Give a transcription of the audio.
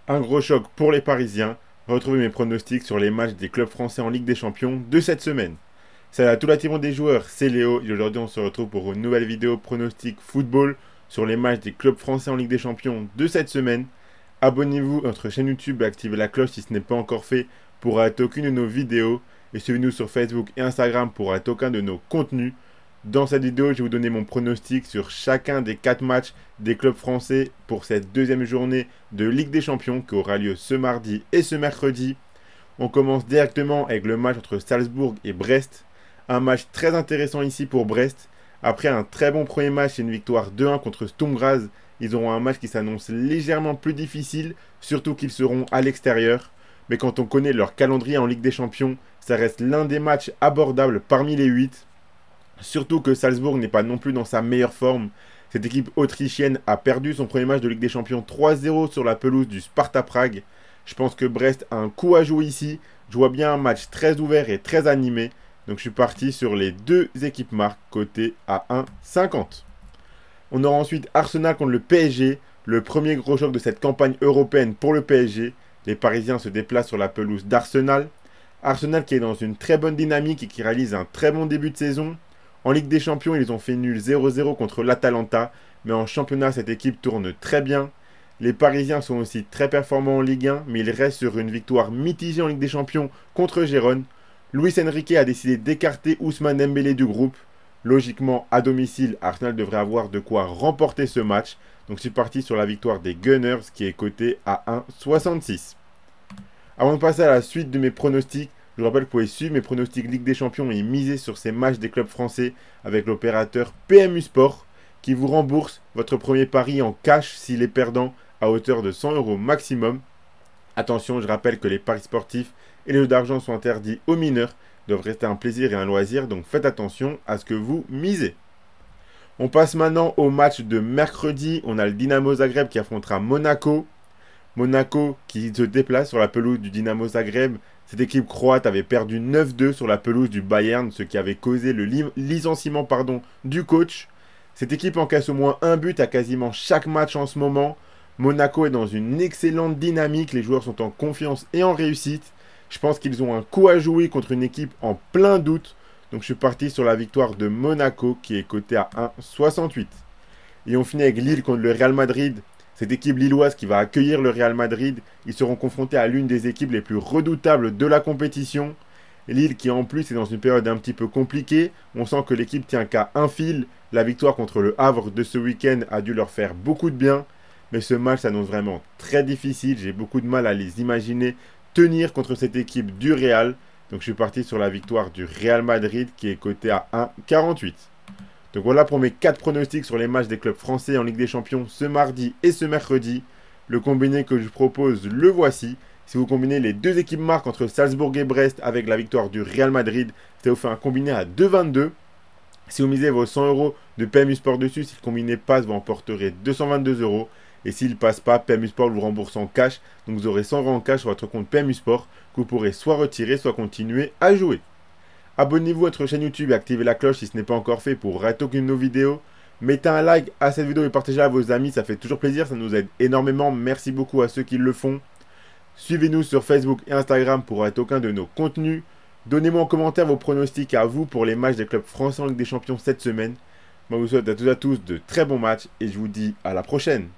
Un gros choc pour les Parisiens. Retrouvez mes pronostics sur les matchs des clubs français en Ligue des Champions de cette semaine. Salut à tout la team des joueurs, c'est Léo et aujourd'hui on se retrouve pour une nouvelle vidéo pronostic football sur les matchs des clubs français en Ligue des Champions de cette semaine. Abonnez-vous à notre chaîne YouTube et activez la cloche si ce n'est pas encore fait pour rater aucune de nos vidéos et suivez-nous sur Facebook et Instagram pour rater aucun de nos contenus. Dans cette vidéo, je vais vous donner mon pronostic sur chacun des 4 matchs des clubs français pour cette deuxième journée de Ligue des Champions qui aura lieu ce mardi et ce mercredi. On commence directement avec le match entre Salzbourg et Brest. Un match très intéressant ici pour Brest. Après un très bon premier match et une victoire 2-1 contre Sturm Graz, ils auront un match qui s'annonce légèrement plus difficile, surtout qu'ils seront à l'extérieur. Mais quand on connaît leur calendrier en Ligue des Champions, ça reste l'un des matchs abordables parmi les 8. Surtout que Salzbourg n'est pas non plus dans sa meilleure forme. Cette équipe autrichienne a perdu son premier match de Ligue des Champions 3-0 sur la pelouse du Sparta Prague. Je pense que Brest a un coup à jouer ici. Je vois bien un match très ouvert et très animé. Donc je suis parti sur les deux équipes marques côté à 1,50. On aura ensuite Arsenal contre le PSG. Le premier gros choc de cette campagne européenne pour le PSG. Les Parisiens se déplacent sur la pelouse d'Arsenal. Arsenal qui est dans une très bonne dynamique et qui réalise un très bon début de saison. En Ligue des Champions, ils ont fait nul 0-0 contre l'Atalanta, mais en championnat, cette équipe tourne très bien. Les Parisiens sont aussi très performants en Ligue 1, mais ils restent sur une victoire mitigée en Ligue des Champions contre Gérone. Luis Enrique a décidé d'écarter Ousmane Dembélé du groupe. Logiquement, à domicile, Arsenal devrait avoir de quoi remporter ce match. Donc, je suis parti sur la victoire des Gunners, qui est cotée à 1,66. Avant de passer à la suite de mes pronostics, je vous rappelle que vous pouvez suivre mes pronostics Ligue des Champions et miser sur ces matchs des clubs français avec l'opérateur PMU Sport qui vous rembourse votre premier pari en cash s'il est perdant à hauteur de 100 € maximum. Attention, je rappelle que les paris sportifs et les jeux d'argent sont interdits aux mineurs, doivent rester un plaisir et un loisir, donc faites attention à ce que vous misez. On passe maintenant au match de mercredi. On a le Dynamo Zagreb qui affrontera Monaco. Monaco qui se déplace sur la pelouse du Dynamo Zagreb. Cette équipe croate avait perdu 9-2 sur la pelouse du Bayern, ce qui avait causé le licenciement du coach. Cette équipe encaisse au moins un but à quasiment chaque match en ce moment. Monaco est dans une excellente dynamique, les joueurs sont en confiance et en réussite. Je pense qu'ils ont un coup à jouer contre une équipe en plein doute. Donc je suis parti sur la victoire de Monaco qui est cotée à 1,68. Et on finit avec Lille contre le Real Madrid. Cette équipe lilloise qui va accueillir le Real Madrid, ils seront confrontés à l'une des équipes les plus redoutables de la compétition. Lille qui en plus est dans une période un petit peu compliquée. On sent que l'équipe tient qu'à un fil. La victoire contre le Havre de ce week-end a dû leur faire beaucoup de bien. Mais ce match s'annonce vraiment très difficile. J'ai beaucoup de mal à les imaginer tenir contre cette équipe du Real. Donc je suis parti sur la victoire du Real Madrid qui est cotée à 1,48. Donc voilà pour mes 4 pronostics sur les matchs des clubs français en Ligue des Champions ce mardi et ce mercredi. Le combiné que je propose, le voici. Si vous combinez les deux équipes marques entre Salzbourg et Brest avec la victoire du Real Madrid, ça vous fait un combiné à 2,22. Si vous misez vos 100 € de PMU Sport dessus, si le combiné passe, vous emporterez 222 €. Et s'il ne passe pas, PMU Sport vous rembourse en cash. Donc vous aurez 100 € en cash sur votre compte PMU Sport que vous pourrez soit retirer, soit continuer à jouer. Abonnez-vous à notre chaîne YouTube et activez la cloche si ce n'est pas encore fait pour rater aucune de nos vidéos. Mettez un like à cette vidéo et partagez-la à vos amis, ça fait toujours plaisir, ça nous aide énormément. Merci beaucoup à ceux qui le font. Suivez-nous sur Facebook et Instagram pour rater aucun de nos contenus. Donnez-moi en commentaire vos pronostics à vous pour les matchs des clubs français en Ligue des Champions cette semaine. Moi, je vous souhaite à tous de très bons matchs et je vous dis à la prochaine.